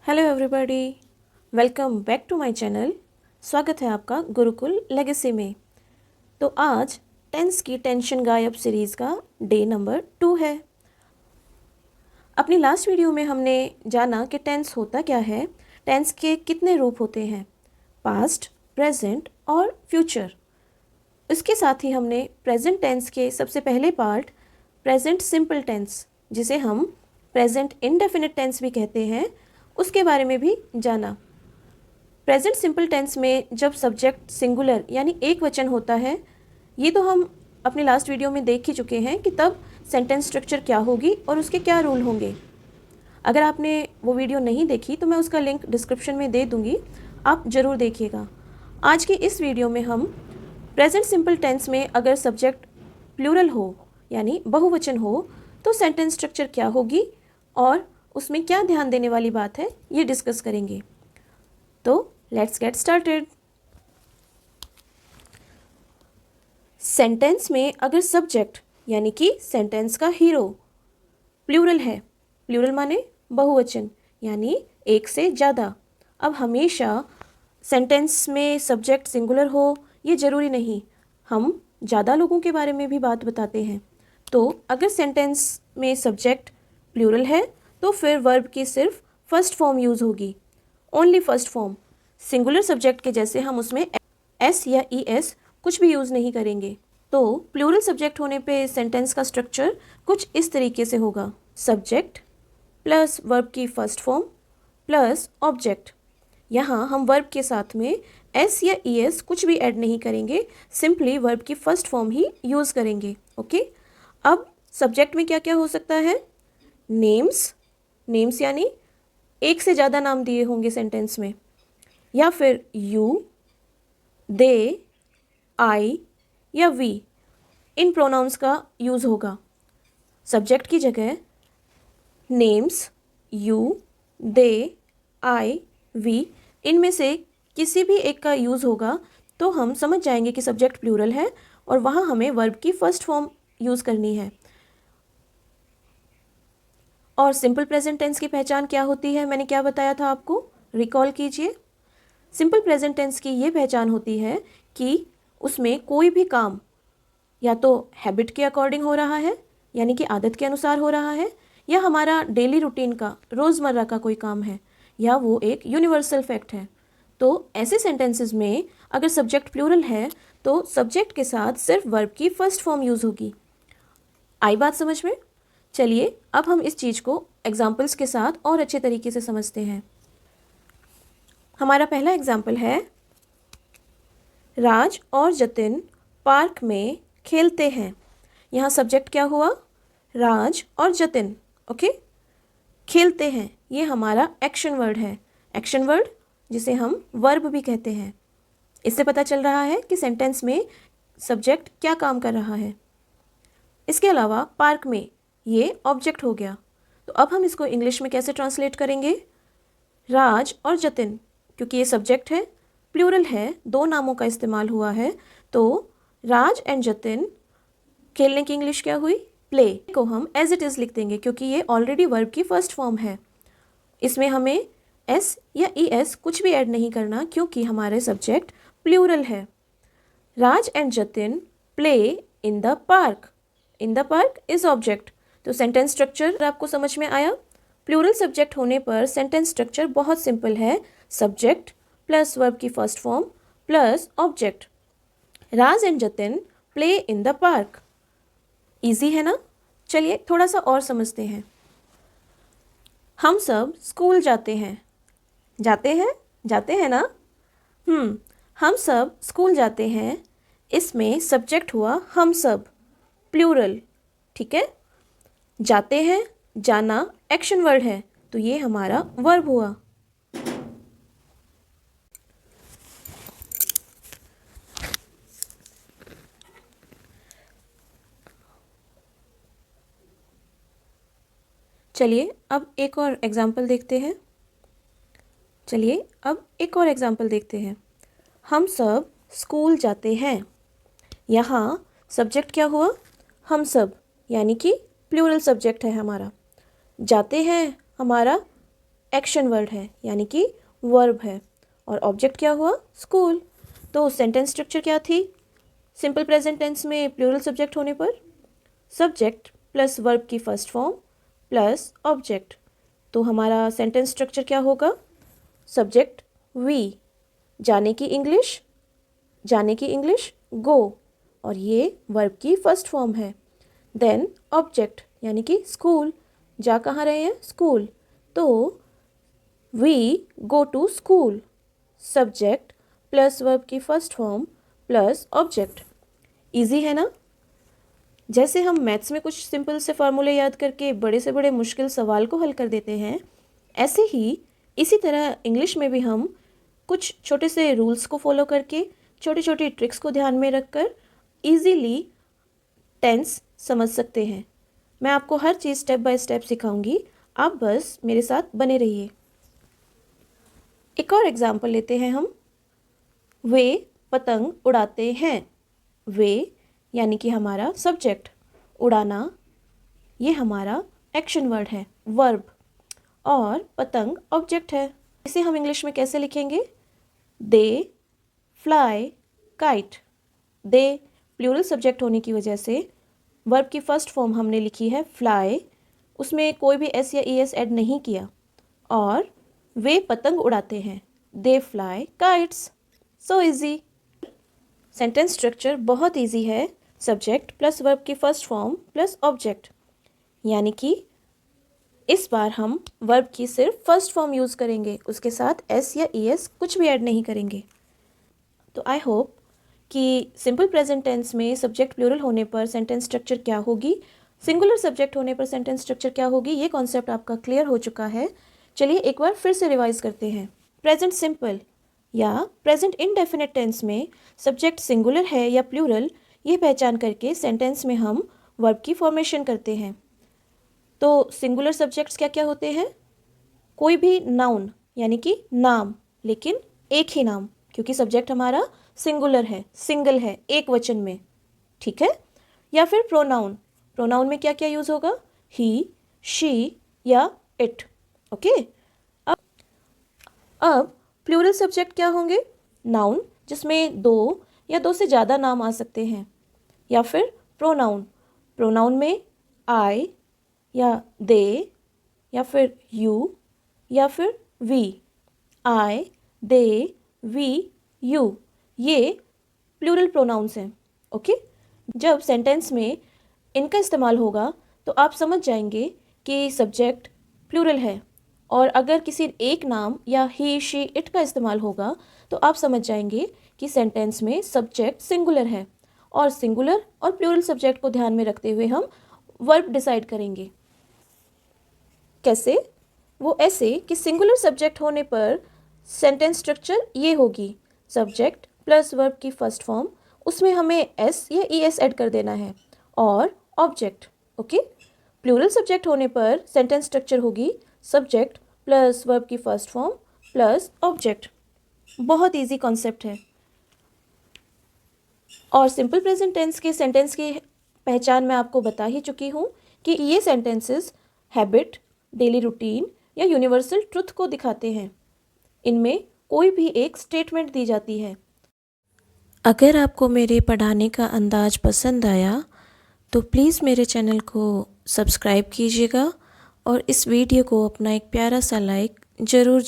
Hello everybody, welcome back to my channel. स्वागत है आपका गुरुकुल लेगेसी में। तो आज टेंस की टेंशन गायब सीरीज़ का डे नंबर 2 है। अपनी लास्ट वीडियो में हमने जाना कि टेंस होता क्या है, टेंस के कितने रूप होते हैं, पास्ट, प्रेजेंट और फ्यूचर। इसके साथ ही हमने प्रेजेंट टेंस के सबसे पहले पार्ट प्रेजेंट सिंपल टेंस, जिसे हम प्रेजेंट इंडेफिनिट टेंस भी कहते हैं, उसके बारे में भी जाना। प्रेजेंट सिंपल टेंस में जब सब्जेक्ट सिंगुलर यानी एक वचन होता है, ये तो हम अपने लास्ट वीडियो में देख ही चुके हैं कि तब सेंटेंस स्ट्रक्चर क्या होगी और उसके क्या रूल होंगे। अगर आपने वो वीडियो नहीं देखी तो मैं उसका लिंक डिस्क्रिप्शन में दे दूँगी, आप ज़रूर देखिएगा। आज की इस वीडियो में हम प्रेजेंट सिंपल टेंस में अगर सब्जेक्ट प्लूरल हो यानी बहुवचन हो तो सेंटेंस स्ट्रक्चर क्या होगी और उसमें क्या ध्यान देने वाली बात है, ये डिस्कस करेंगे। तो लेट्स गेट स्टार्टेड। सेंटेंस में अगर सब्जेक्ट यानी कि सेंटेंस का हीरो प्लूरल है, प्लूरल माने बहुवचन यानी एक से ज़्यादा। अब हमेशा सेंटेंस में सब्जेक्ट सिंगुलर हो ये ज़रूरी नहीं, हम ज़्यादा लोगों के बारे में भी बात बताते हैं। तो अगर सेंटेंस में सब्जेक्ट प्लूरल है तो फिर वर्ब की सिर्फ फर्स्ट फॉर्म यूज़ होगी, only first form. Singular subject के जैसे हम उसमें एस या ई एस कुछ भी यूज़ नहीं करेंगे। तो प्लूरल सब्जेक्ट होने पे सेंटेंस का स्ट्रक्चर कुछ इस तरीके से होगा, सब्जेक्ट प्लस वर्ब की फर्स्ट फॉर्म प्लस ऑब्जेक्ट। यहाँ हम वर्ब के साथ में एस या ई एस कुछ भी ऐड नहीं करेंगे, सिंपली वर्ब की फर्स्ट फॉर्म ही यूज़ करेंगे। ओके, अब सब्जेक्ट में क्या क्या हो सकता है, नेम्स, नेम्स यानी एक से ज़्यादा नाम दिए होंगे सेंटेंस में, या फिर यू, दे, आई या वी, इन प्रोनाउंस का यूज़ होगा। सब्जेक्ट की जगह names, you, they, I, we, इनमें से किसी भी एक का यूज़ होगा तो हम समझ जाएंगे कि सब्जेक्ट प्लूरल है और वहाँ हमें वर्ब की फर्स्ट फॉर्म यूज़ करनी है। और सिंपल प्रेजेंट टेंस की पहचान क्या होती है, मैंने क्या बताया था आपको, रिकॉल कीजिए। सिंपल प्रेजेंट टेंस की ये पहचान होती है कि उसमें कोई भी काम या तो हैबिट के अकॉर्डिंग हो रहा है यानी कि आदत के अनुसार हो रहा है, या हमारा डेली रूटीन का रोज़मर्रा का कोई काम है, या वो एक यूनिवर्सल फैक्ट है। तो ऐसे सेंटेंसेस में अगर सब्जेक्ट प्लूरल है तो सब्जेक्ट के साथ सिर्फ वर्ब की फर्स्ट फॉर्म यूज़ होगी। आई बात समझ में? चलिए अब हम इस चीज़ को एग्जाम्पल्स के साथ और अच्छे तरीके से समझते हैं। हमारा पहला एग्जाम्पल है, राज और जतिन पार्क में खेलते हैं। यहाँ सब्जेक्ट क्या हुआ, राज और जतिन। ओके, खेलते हैं ये हमारा एक्शन वर्ड है, एक्शन वर्ड जिसे हम वर्ब भी कहते हैं। इससे पता चल रहा है कि सेंटेंस में सब्जेक्ट क्या काम कर रहा है। इसके अलावा पार्क में ये ऑब्जेक्ट हो गया। तो अब हम इसको इंग्लिश में कैसे ट्रांसलेट करेंगे, राज और जतिन, क्योंकि ये सब्जेक्ट है, प्लूरल है, दो नामों का इस्तेमाल हुआ है, तो राज एंड जतिन खेलने की इंग्लिश क्या हुई, प्ले। को हम एज इट इज़ लिख देंगे क्योंकि ये ऑलरेडी वर्ब की फर्स्ट फॉर्म है, इसमें हमें एस या ई एस कुछ भी ऐड नहीं करना क्योंकि हमारे सब्जेक्ट प्लूरल है। Raj and Jatin play in the park, in the park is object. तो सेंटेंस स्ट्रक्चर आपको समझ में आया। प्लूरल सब्जेक्ट होने पर सेंटेंस स्ट्रक्चर बहुत सिंपल है, सब्जेक्ट प्लस वर्ब की first form plus object. Raj and Jatin play in the park, easy है ना। चलिए थोड़ा सा और समझते हैं। हम सब स्कूल जाते हैं, जाते हैं, जाते हैं ना। हम सब स्कूल जाते हैं, इसमें सब्जेक्ट हुआ हम सब, प्लूरल, ठीक है। जाते हैं, जाना एक्शन वर्ड है तो ये हमारा वर्ब हुआ। चलिए अब एक और एग्जाम्पल देखते हैं। हम सब स्कूल जाते हैं, यहाँ सब्जेक्ट क्या हुआ, हम सब, यानी कि प्लूरल सब्जेक्ट है हमारा। जाते हैं हमारा एक्शन वर्ड है, यानी कि वर्ब है, और ऑब्जेक्ट क्या हुआ, स्कूल। तो सेंटेंस स्ट्रक्चर क्या थी सिंपल प्रेजेंट टेंस में प्लूरल सब्जेक्ट होने पर? सब्जेक्ट प्लस वर्ब की फर्स्ट फॉर्म प्लस ऑब्जेक्ट। तो हमारा सेंटेंस स्ट्रक्चर क्या होगा? सब्जेक्ट वी, जाने की इंग्लिश, जाने की इंग्लिश गो, और ये वर्ब की फर्स्ट फॉर्म है। देन ऑब्जेक्ट यानी कि स्कूल, जा कहाँ रहे हैं, स्कूल। तो we go to school, subject plus verb की first form plus object. Easy है ना? जैसे हम मैथ्स में कुछ सिंपल से फार्मूले याद करके बड़े से बड़े मुश्किल सवाल को हल कर देते हैं, ऐसे ही इसी तरह इंग्लिश में भी हम कुछ छोटे से रूल्स को फॉलो करके, छोटी छोटी ट्रिक्स को ध्यान में रखकर इजीली टेंस समझ सकते हैं। मैं आपको हर चीज़ स्टेप बाय स्टेप सिखाऊंगी, आप बस मेरे साथ बने रहिए। एक और एग्जाम्पल लेते हैं हम। वे पतंग उड़ाते हैं। वे यानी कि हमारा सब्जेक्ट, उड़ाना ये हमारा एक्शन वर्ड है, वर्ब, और पतंग ऑब्जेक्ट है। इसे हम इंग्लिश में कैसे लिखेंगे? They fly kite. They plural subject होने की वजह से वर्ब की फर्स्ट फॉर्म हमने लिखी है फ्लाई, उसमें कोई भी एस या ई एस ऐड नहीं किया, और वे पतंग उड़ाते हैं, they fly kites. So easy. Sentence structure बहुत इजी है, सब्जेक्ट प्लस वर्ब की फर्स्ट फॉर्म प्लस ऑब्जेक्ट, यानी कि इस बार हम वर्ब की सिर्फ फर्स्ट फॉर्म यूज़ करेंगे, उसके साथ एस या ई एस कुछ भी ऐड नहीं करेंगे। तो आई होप कि सिंपल प्रेजेंट टेंस में सब्जेक्ट प्लूरल होने पर सेंटेंस स्ट्रक्चर क्या होगी, सिंगुलर सब्जेक्ट होने पर सेंटेंस स्ट्रक्चर क्या होगी, ये कॉन्सेप्ट आपका क्लियर हो चुका है। चलिए एक बार फिर से रिवाइज करते हैं। प्रेजेंट सिंपल या प्रेजेंट इनडेफिनिट टेंस में सब्जेक्ट सिंगुलर है या प्लूरल, ये पहचान करके सेंटेंस में हम वर्ब की फॉर्मेशन करते हैं। तो सिंगुलर सब्जेक्ट्स क्या क्या होते हैं? कोई भी नाउन यानी कि नाम, लेकिन एक ही नाम, क्योंकि सब्जेक्ट हमारा सिंगुलर है, सिंगल है, एक वचन में, ठीक है। या फिर प्रोनाउन, प्रोनाउन में क्या क्या यूज़ होगा? ही, शी या इट, ओके। अब प्लूरल सब्जेक्ट क्या होंगे? नाउन जिसमें दो या दो से ज़्यादा नाम आ सकते हैं, या फिर प्रोनाउन, प्रोनाउन में आई या दे या फिर यू या फिर we. I, they, we, you, ये प्लूरल प्रोनाउंस हैं, ओके। जब सेंटेंस में इनका इस्तेमाल होगा तो आप समझ जाएंगे कि सब्जेक्ट प्लूरल है, और अगर किसी एक नाम या ही, शी, इट का इस्तेमाल होगा तो आप समझ जाएंगे कि सेंटेंस में सब्जेक्ट सिंगुलर है, और सिंगुलर और प्लूरल सब्जेक्ट को ध्यान में रखते हुए हम वर्ब डिसाइड करेंगे। कैसे? वो ऐसे कि सिंगुलर सब्जेक्ट होने पर सेंटेंस स्ट्रक्चर ये होगी, सब्जेक्ट प्लस वर्ब की फर्स्ट फॉर्म, उसमें हमें एस या ई एस ऐड कर देना है, और ऑब्जेक्ट, ओके। प्लूरल सब्जेक्ट होने पर सेंटेंस स्ट्रक्चर होगी सब्जेक्ट प्लस वर्ब की फर्स्ट फॉर्म प्लस ऑब्जेक्ट। बहुत इजी कॉन्सेप्ट है। और सिंपल प्रेजेंट टेंस के सेंटेंस की पहचान मैं आपको बता ही चुकी हूँ कि ये सेंटेंसेस हैबिट, डेली रूटीन या यूनिवर्सल ट्रुथ को दिखाते हैं। इनमें कोई भी एक स्टेटमेंट दी जाती है। अगर आपको मेरे पढ़ाने का अंदाज पसंद आया तो प्लीज़ मेरे चैनल को सब्सक्राइब कीजिएगा, और इस वीडियो को अपना एक प्यारा सा लाइक ज़रूर